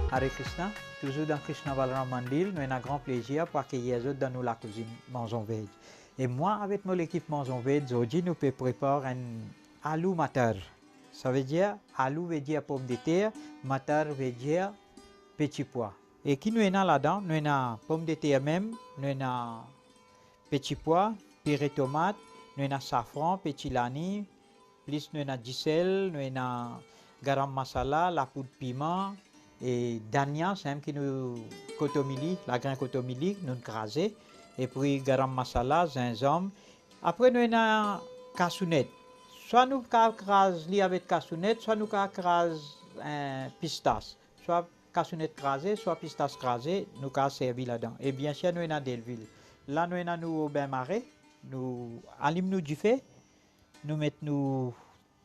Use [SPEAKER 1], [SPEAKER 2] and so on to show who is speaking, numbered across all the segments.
[SPEAKER 1] Hare Krishna, toujours dans Krishna Balaram Mandir, nous avons un grand plaisir pour accueillir les autres dans la cuisine Mangeons Veg. Et moi, avec mon équipe Mangeons Veg, aujourd'hui, nous pouvons préparer un aloo matar. Ça veut dire, aloo veut dire pomme de terre, matar veut dire petit pois. Et qui nous avons là-dedans, nous avons pomme de terre même, nous avons petit pois, purée tomate, nous avons safran, petit lani, plus nous avons du sel, nous avons garam masala, la poudre piment, et d'ania, c'est un qui nous kotomili, la graine kotomili, nous crasé, et puis garam masala, gingembre. Après nous avons cassounet. Soit nous crasons avec cassounet, soit nous crasons pistache. Soit cassounet crasé, soit pistache crasé, nous avons servi là-dedans. Et bien sûr nous avons des huiles. Là nous avons au bain marais, nous allumons du feu, nous mettons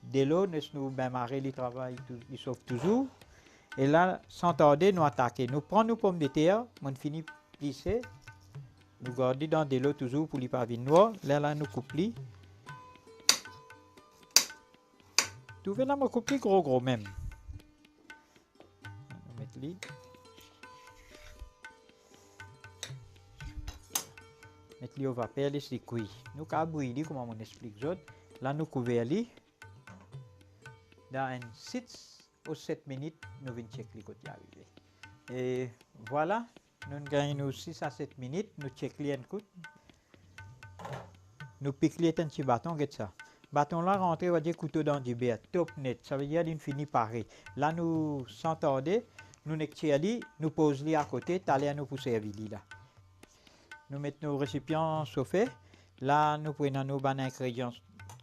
[SPEAKER 1] de l'eau, nous bain marais, il travaille, il sauve toujours. Et là, sans tarder, nous attaquons. Nous prenons nos pommes de terre, on finit plisser, nous gardons dans de l'eau toujours pour ne pas venir noir. Là, nous coupons. Tout là, nous coupons gros même. Nous mettons. Mettons au vapeur, les cuits. Nous avons bouilli, comme on explique. Là, nous couvrons. Dans 6 ou 7 minutes, nous venons checker les côtés arrivés. Et voilà, nous gagnons 6 à 7 minutes, nous checkons un coup. Nous piquons un petit bâton, regarde ça. Bâton là, rentré, on va dire couteau dans du beurre, top net, ça veut dire qu'il finit pareil. Là, nous, sans tarder, nous nous posons à côté, t'allez nous pour servir là. Nous mettons nos récipients chauffés. Là, nous prenons nos bons ingrédients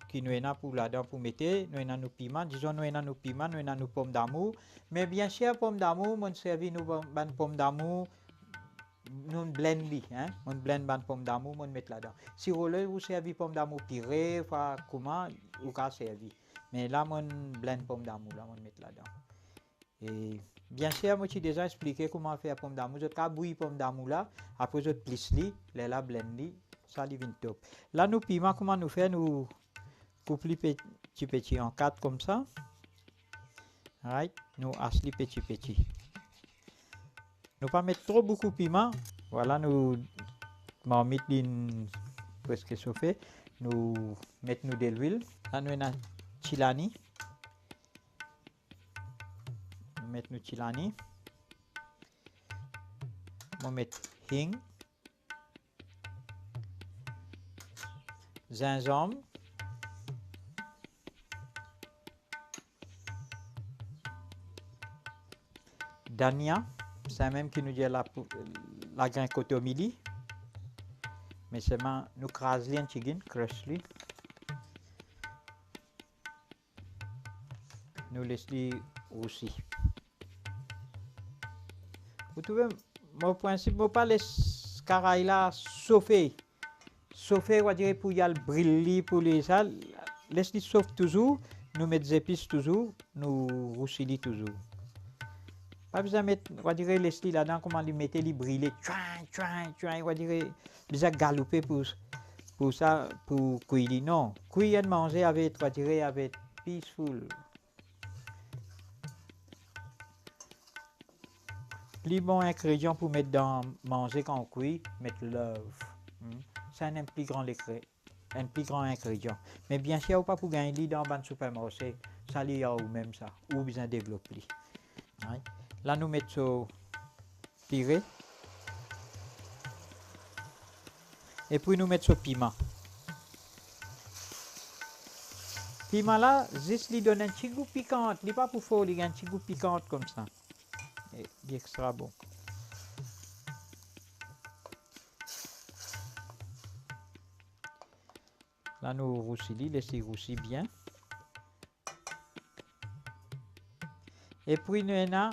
[SPEAKER 1] qui nous avons pour là-dedans pour mettre, nous avons nos piments, disons nous avons nos piments, nous avons nos pommes d'amour, mais bien sûr pommes d'amour, on servi nos bonnes pommes d'amour, nous blendons, hein, on blend bonnes pommes d'amour, on met là-dedans. Si vous voulez vous servir pommes d'amour purée, comment, vous pouvez servir. Mais là, on blend pommes d'amour, là, on met là-dedans. Et bien sûr, moi, j'ai déjà expliqué comment faire pomme d'amour. Je vais bouillir pomme d'amour là, après je plisse là, blend ça devient top. Là, nos piments, comment nous faire, nous couper petit en 4 comme ça. Right. Nous assis petit. Nous pas mettre trop beaucoup de piment. Voilà, nous marmite presque chauffé. Nous mettons de l'huile. Là, nous avons chilani. Nous mettons chilani. Nous mettons hing. Gingembre. Dania, c'est même qui nous dit la graine kotomili. Mais seulement nous crasons un petit crush. Nous laissons aussi. Vous trouvez, mon principe, je ne pas laisser caraï là chauffer. Chauffer, on va dire, pour y aller briller, pour les salles. Laissez-les chauffer toujours. Nous mettons des épices toujours. Nous roussillons toujours. Pas besoin de mettre, on va dire, les là-dedans, comment les mettre, les briller, on va dire, déjà galoper pour ça, pour cuire. Non, cuire et manger avec, on va dire, avec peaceful. Les bons ingrédients pour mettre dans manger quand on cuit, mettre love. C'est un plus grand ingrédient. Mais bien sûr, pas pour gagner dans le supermarché, ça l'y a ou même ça, ou besoin de développer. Right. Là, nous mettons purée. Et puis, nous mettons piment. Piment là, juste lui donne un petit goût piquant. Il n'est pas pour fort, il a un petit goût piquant comme ça. Et il est extra bon. Là, nous roussillons, laissez rousser bien. Et puis, nous avons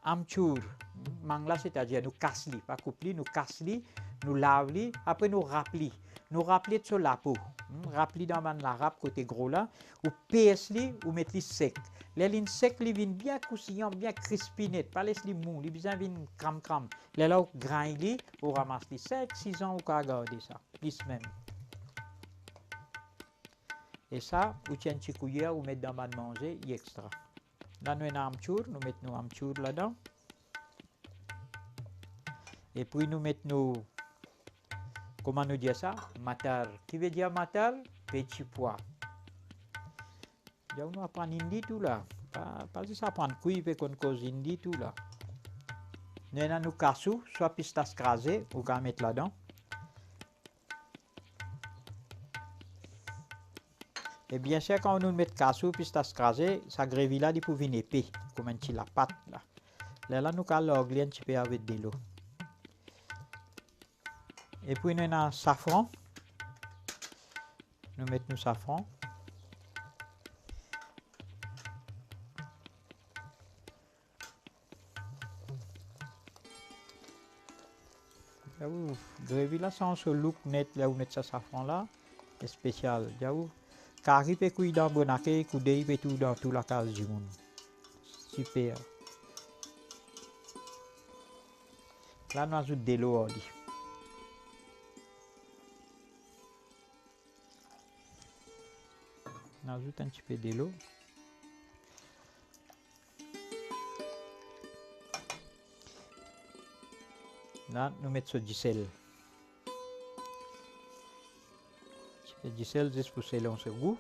[SPEAKER 1] amchour. Mangla, c'est-à-dire nous cassons, pas couper, nous cassons, nous lavons, après nous rappelons. Nous rappelons sur la peau. Rappelons dans la râpe côté gros là, ou pince-les, ou mettez-les sec. Les lignes secs, ils viennent bien croustillants, bien crispy net, pas laisser-les mous, ils viennent cram. Les là, vous grindez, vous ramassez 5-6 ans, vous pouvez garder ça, plus même. Et ça, vous tenez une petite cuillère, vous mettez dans le manger, il est extra. Là, nous avons un amchour, nous mettons un amchour là-dedans. Et puis nous mettons, comment nous dire ça? Matar. Qui veut dire matar? Petit pois. Nous apprendre hindi tout là. Pas que ça prend couille et qu'on cause hindi tout là. Nous avons cassou, soit pistache crasée, ou qu'on mettre là-dedans. Et bien sûr, quand on met cassou, pistache crasée, ça gréville là, il peut venir épais, comme un petit la pâte là. Là, nous allons l'orgler un petit peu avec de l'eau. Et puis, nous avons safran. Nous mettons le safran. Gréville là, sans ce look net, là où on met ce safran là, est spécial. Carré peut cuire dans bonaké, coudé peut tout dans toute la case du monde. Super. Là, nous ajoutons de l'eau. On ajoute un petit peu de l'eau. Là, nous mettons du sel. Du sel juste pour sceller ce goût.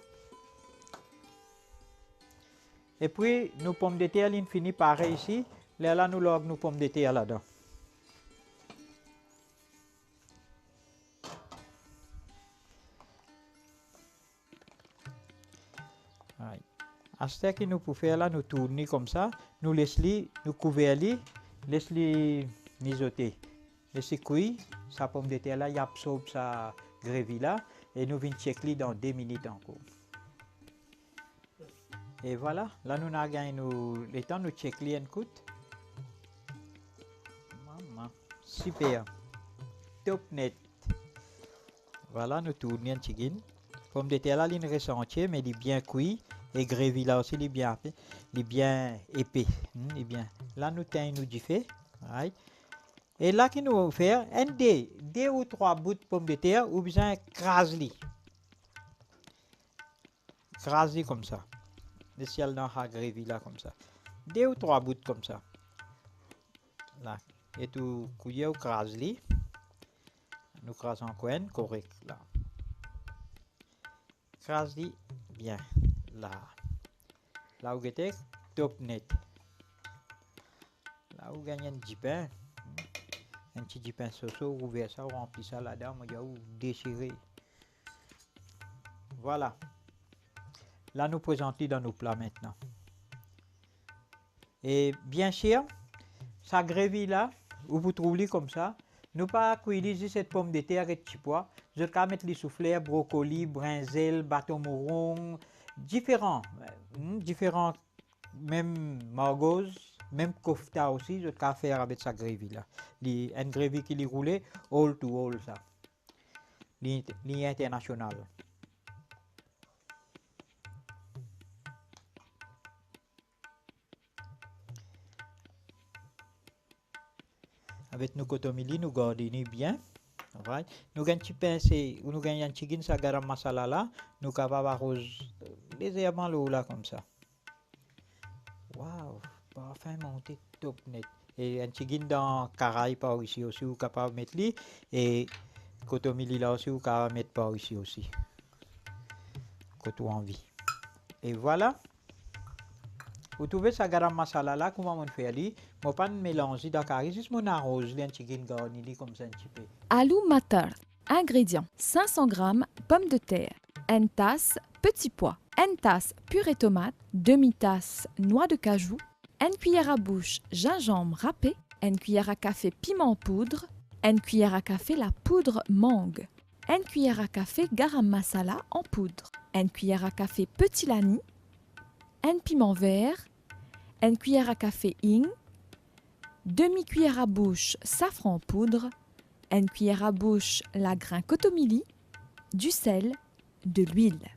[SPEAKER 1] Et puis, nos pommes de terre, ils finissent pareil ici. Là, nous loguons nos pommes de terre là-dedans. À ce que nous pouvons faire là, nous tourner comme ça, nous laissons, nous couvrons, laissons mijoter. Laissons cuire, sa pomme de terre là, il absorbe sa gréville là, et nous venons checker dans 2 minutes encore. Et voilà, là nous avons gagné le temps, nous checker un coup. Maman, super, top net. Voilà, nous tournons un petit peu. Pomme de terre là, il reste entier, mais il est bien cuit. Et gréville là aussi, il est bien épais. Là, nous tenons du fait. Right. Et là, qu'il nous va faire, deux ou trois bouts de pommes de terre, ou bien crase-les. Crase-les comme ça. Le ciel dans la gréville là, comme ça. 2 ou 3 bouts comme ça. Là. Et tout, couillé ou crase-les. Nous crasons en coin, correct. Là. Crase-les bien. Là. Là où était top net. Là où gagne un petit pain. Un petit pain soso, ouvert ça, rempli ça là-dedans, ou déchiré. Voilà. Là, nous présentons dans nos plats maintenant. Et bien sûr, ça gréville là, où vous trouvez comme ça, nous pas cuire cette pomme de terre et petits pois. Je vais mettre les soufflets, brocoli, brinzel, bâton mouron, différents, même margose, même kofta aussi, je vais faire avec sa gréville là. Une gréville qui est roulée, all to all ça. L'international. Avec nos cotomili, nous gardons bien. Right. Nous gagnons un petit pincé, ou nous gagnons un petit sa garam masala là, nous capables arroser légèrement l'eau là comme ça. Waouh, parfait monté top net. Et un petit dans caraï par ici aussi, vous capable de mettre lui, et cotomili là aussi, vous capable de mettre par ici aussi. Coton envie. Et voilà. Vous trouvez ça garam masala là, comment on fait ali? Moi pas mélanger d'accord, juste mon arrose, un petit garni comme ça un petit peu.
[SPEAKER 2] Aloo matar. Ingrédients 500 g pommes de terre, 1 tasse petits pois, 1 tasse purée tomate, demi-tasse noix de cajou, 1 cuillère à bouche gingembre râpé, 1 cuillère à café piment poudre, 1 cuillère à café la poudre mangue, 1 cuillère à café garam masala en poudre, 1 cuillère à café petit lani, 1 piment vert, 1 cuillère à café hing, demi-cuillère à bouche safran en poudre, 1 cuillère à bouche la grain cotomili, du sel, de l'huile.